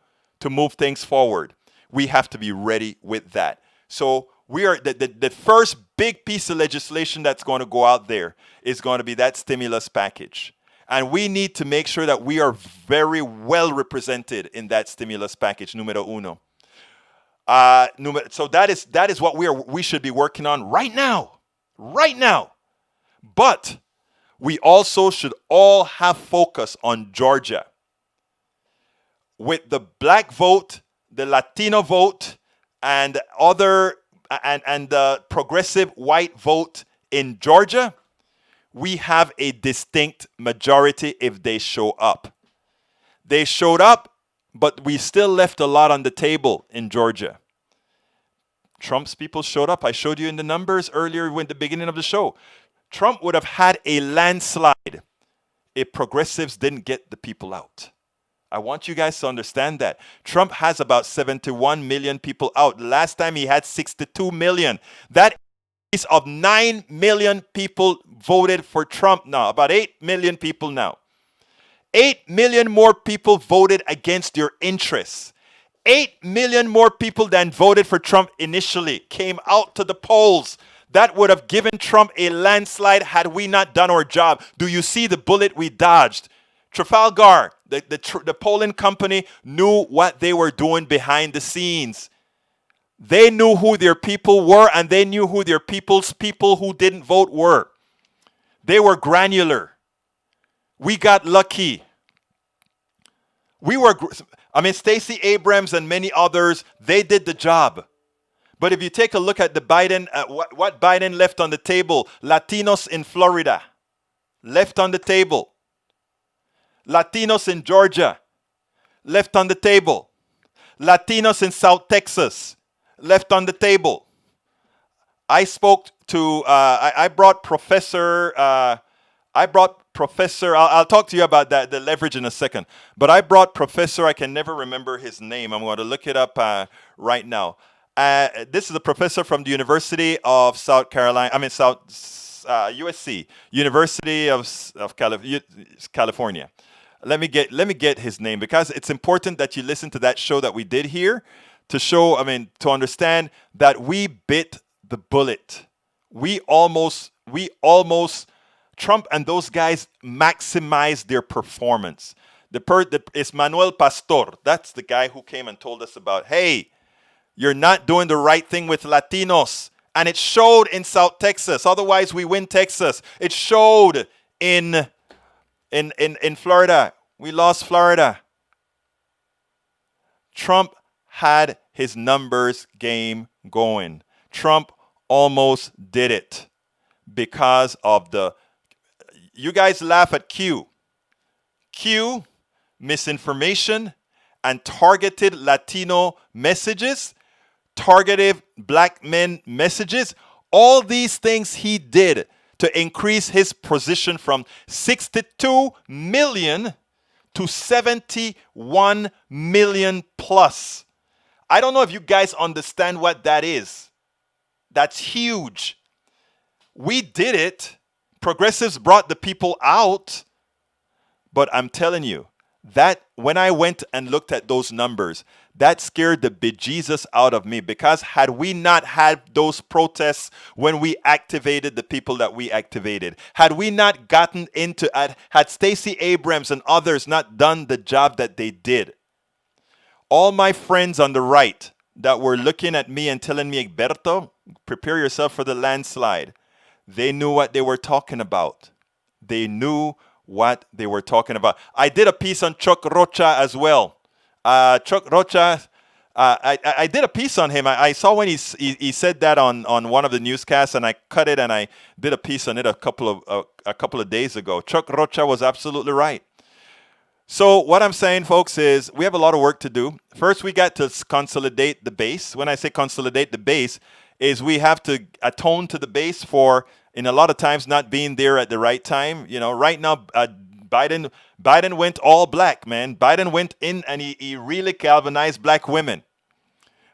move things forward. We have to be ready with that. So we are the first big piece of legislation that's going to go out there is going to be that stimulus package. And we need to make sure that we are very well represented in that stimulus package, numero uno. So that is what we should be working on right now. Right now. But we also should all have focus on Georgia. With the black vote, the Latino vote, and the progressive white vote in Georgia, we have a distinct majority if they show up. They showed up, but we still left a lot on the table in Georgia. Trump's people showed up. I showed you in the numbers earlier in the beginning of the show. Trump would have had a landslide if progressives didn't get the people out. I want you guys to understand that. Trump has about 71 million people out. Last time he had 62 million. That increase of 9 million people voted for Trump now. About 8 million people now. 8 million more people voted against your interests. 8 million more people than voted for Trump initially came out to the polls. That would have given Trump a landslide had we not done our job. Do you see the bullet we dodged? Trafalgar, the polling company, knew what they were doing behind the scenes. They knew who their people were, and they knew who their people's people who didn't vote were. They were granular. We got lucky. Stacey Abrams and many others, they did the job. But if you take a look at the Biden, what Biden left on the table, Latinos in Florida, left on the table. Latinos in Georgia, left on the table. Latinos in South Texas, left on the table. I spoke to, I brought Professor, I'll talk to you about that, the leverage in a second. But I brought Professor, I can never remember his name. I'm going to look it up right now. This is a professor from the University of South Carolina, USC, University of California. Let me get his name, because it's important that you listen to that show that we did here to understand that we bit the bullet. We almost, Trump and those guys maximized their performance. It's Manuel Pastor. That's the guy who came and told us about, hey, you're not doing the right thing with Latinos. And it showed in South Texas. Otherwise, we win Texas. It showed in Florida. We lost Florida. Trump had his numbers game going. Trump almost did it because of you guys laugh at Q, misinformation, and targeted Latino messages, targeted black men messages. All these things he did to increase his position from 62 million to 71 million plus. I don't know if you guys understand what that is. That's huge. We did it. Progressives brought the people out. But I'm telling you, that when I went and looked at those numbers, that scared the bejesus out of me, because had we not had those protests when we activated the people that we activated, had we not gotten into it, had Stacey Abrams and others not done the job that they did, all my friends on the right that were looking at me and telling me, Egberto, prepare yourself for the landslide, they knew what they were talking about. They knew what they were talking about. I did a piece on Chuck Rocha as well. Chuck Rocha, I did a piece on him. I saw when he said that on one of the newscasts, and I cut it and I did a piece on it a couple of days ago. Chuck Rocha was absolutely right. So what I'm saying, folks, is we have a lot of work to do. First, we got to consolidate the base. When I say consolidate the base, is we have to atone to the base for, in a lot of times, not being there at the right time. You know, right now, Biden went all black, man. Biden went in and he really galvanized black women.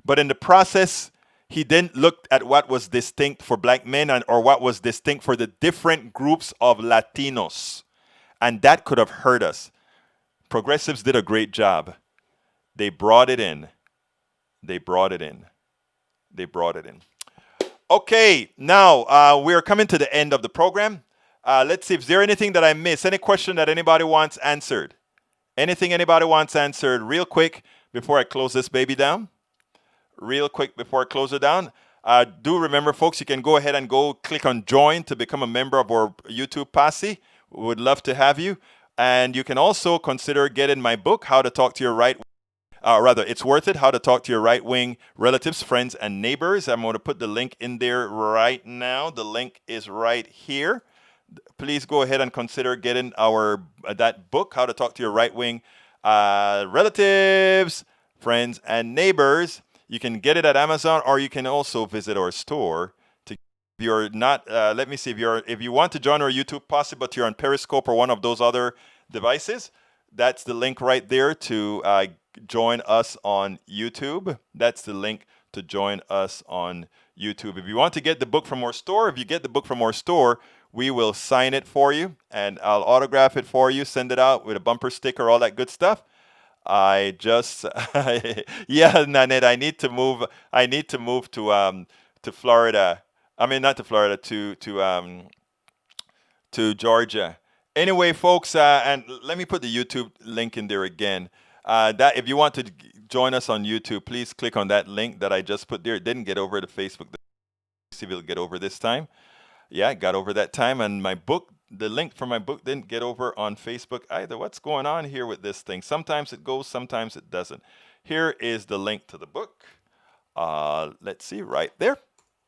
But in the process, he didn't look at what was distinct for black men or what was distinct for the different groups of Latinos. And that could have hurt us. Progressives did a great job. They brought it in. They brought it in. They brought it in. Okay, now we're coming to the end of the program. Let's see if there anything that I missed. Any question that anybody wants answered? Anything anybody wants answered real quick before I close this baby down? Real quick before I close it down. Do remember, folks, you can go ahead and go click on join to become a member of our YouTube posse. We would love to have you. And you can also consider getting my book, How to Talk to Your Right It's Worth It, How to Talk to Your Right-Wing Relatives, Friends, and Neighbors. I'm going to put the link in there right now. The link is right here. Please go ahead and consider getting that book, How to Talk to Your Right-Wing Relatives, Friends, and Neighbors. You can get it at Amazon, or you can also visit our store. If you're not, let me see, if you want to join our YouTube posse, but you're on Periscope or one of those other devices, that's the link right there to join us on YouTube. That's the link to join us on YouTube. If you want to get the book from our store, if you get the book from our store, we will sign it for you, and I'll autograph it for you, send it out with a bumper sticker, all that good stuff. I just, yeah, Nanette, I need to move to Florida. I mean, not to Florida, to Georgia. Anyway, folks, and let me put the YouTube link in there again. That if you want to join us on YouTube, please click on that link that I just put there. It didn't get over to Facebook. Let's see if it'll get over this time. Yeah, it got over that time. And my book, the link for my book didn't get over on Facebook either. What's going on here with this thing? Sometimes it goes, sometimes it doesn't. Here is the link to the book. Let's see, right there.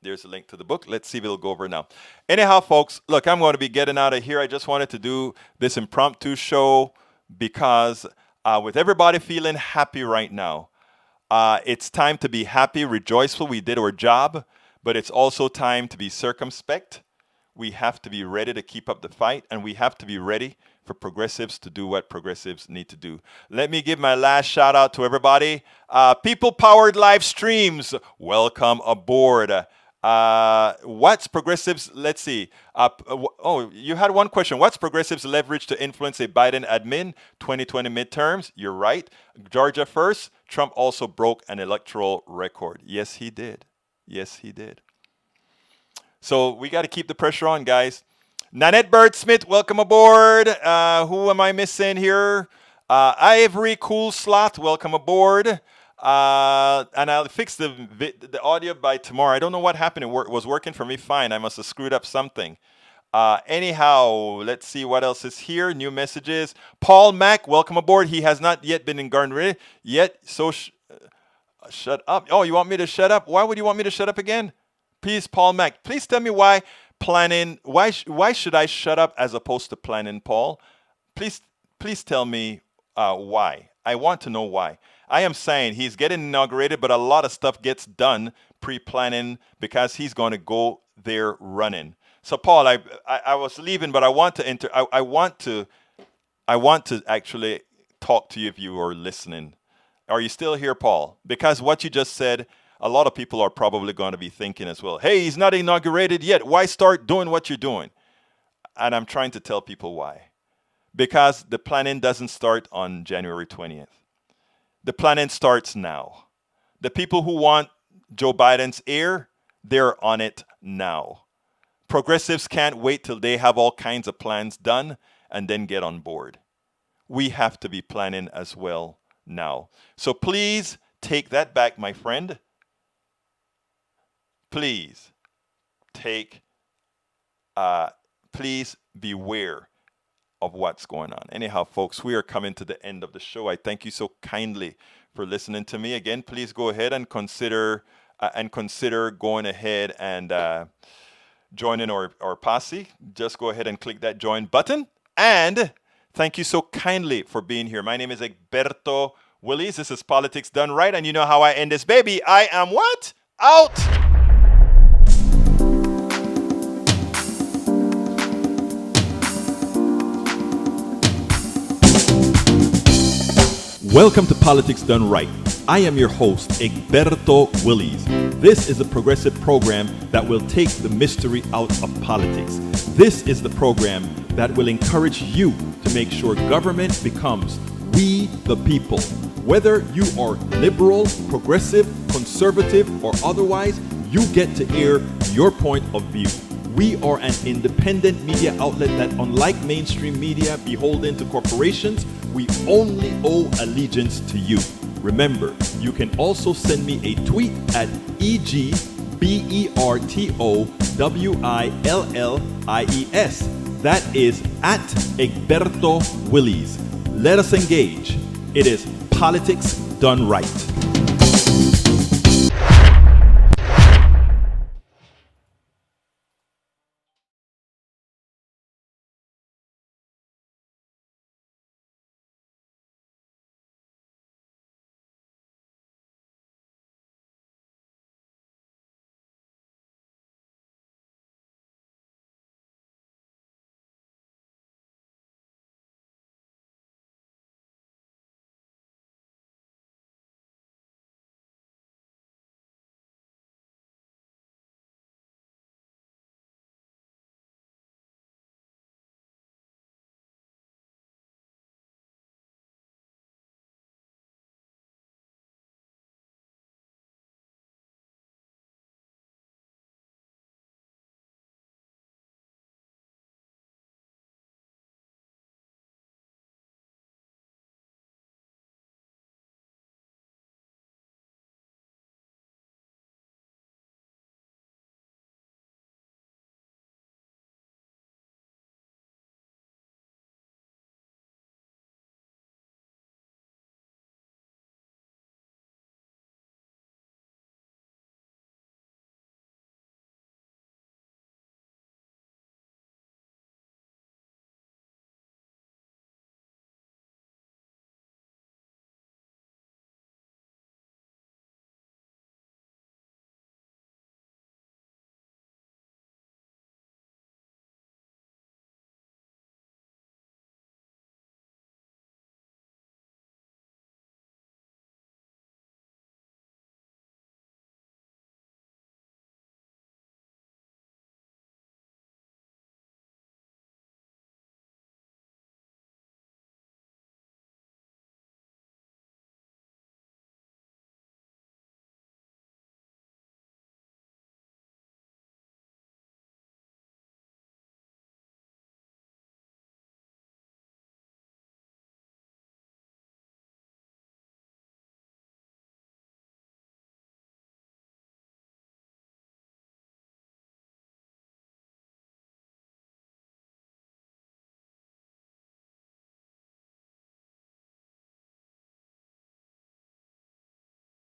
There's a link to the book. Let's see if it'll go over now. Anyhow, folks, look, I'm going to be getting out of here. I just wanted to do this impromptu show because with everybody feeling happy right now, it's time to be happy, rejoiceful. We did our job, but it's also time to be circumspect. We have to be ready to keep up the fight, and we have to be ready for progressives to do what progressives need to do. Let me give my last shout out to everybody. People-powered live streams, welcome aboard. What's progressives? Let's see. You had one question. What's progressives' leverage to influence a Biden admin 2020 midterms? You're right. Georgia first. Trump also broke an electoral record. Yes, he did. Yes, he did. So we got to keep the pressure on, guys. Nanette Bird-Smith, welcome aboard. Who am I missing here? Ivory Cool Slot, welcome aboard. And I'll fix the audio by tomorrow. I don't know what happened. It was working for me fine. I must have screwed up something. Anyhow, let's see what else is here. New messages. Paul Mack, welcome aboard. He has not yet been in Garden yet. So shut up. Oh, you want me to shut up? Why would you want me to shut up again? Please, Paul Mack. Please tell me why planning. Why should I shut up as opposed to planning, Paul? Please tell me why. I want to know why. I am saying he's getting inaugurated, but a lot of stuff gets done pre-planning because he's going to go there running. So, Paul, I was leaving, but I want to enter. I want to actually talk to you if you are listening. Are you still here, Paul? Because what you just said, a lot of people are probably going to be thinking as well, hey, he's not inaugurated yet. Why start doing what you're doing? And I'm trying to tell people why. because the planning doesn't start on January 20th. The planning starts now. The people who want Joe Biden's ear, they're on it now. Progressives can't wait till they have all kinds of plans done and then get on board. We have to be planning as well now. So please take that back, my friend. Please please beware of what's going on. Anyhow, folks, we are coming to the end of the show. I thank you so kindly for listening to me. Again, please go ahead and consider going ahead and joining our posse. Just go ahead and click that join button. And thank you so kindly for being here. My name is Egberto Willies. This is Politics Done Right. And you know how I end this baby. I am what? Out! Welcome to Politics Done Right. I am your host, Egberto Willies. This is a progressive program that will take the mystery out of politics. This is the program that will encourage you to make sure government becomes we the people. Whether you are liberal, progressive, conservative, or otherwise, you get to air your point of view. We are an independent media outlet that, unlike mainstream media beholden to corporations, we only owe allegiance to you. Remember, you can also send me a tweet at EGBERTOWILLIES. That is at Egberto Willies. Let us engage. It is Politics Done Right.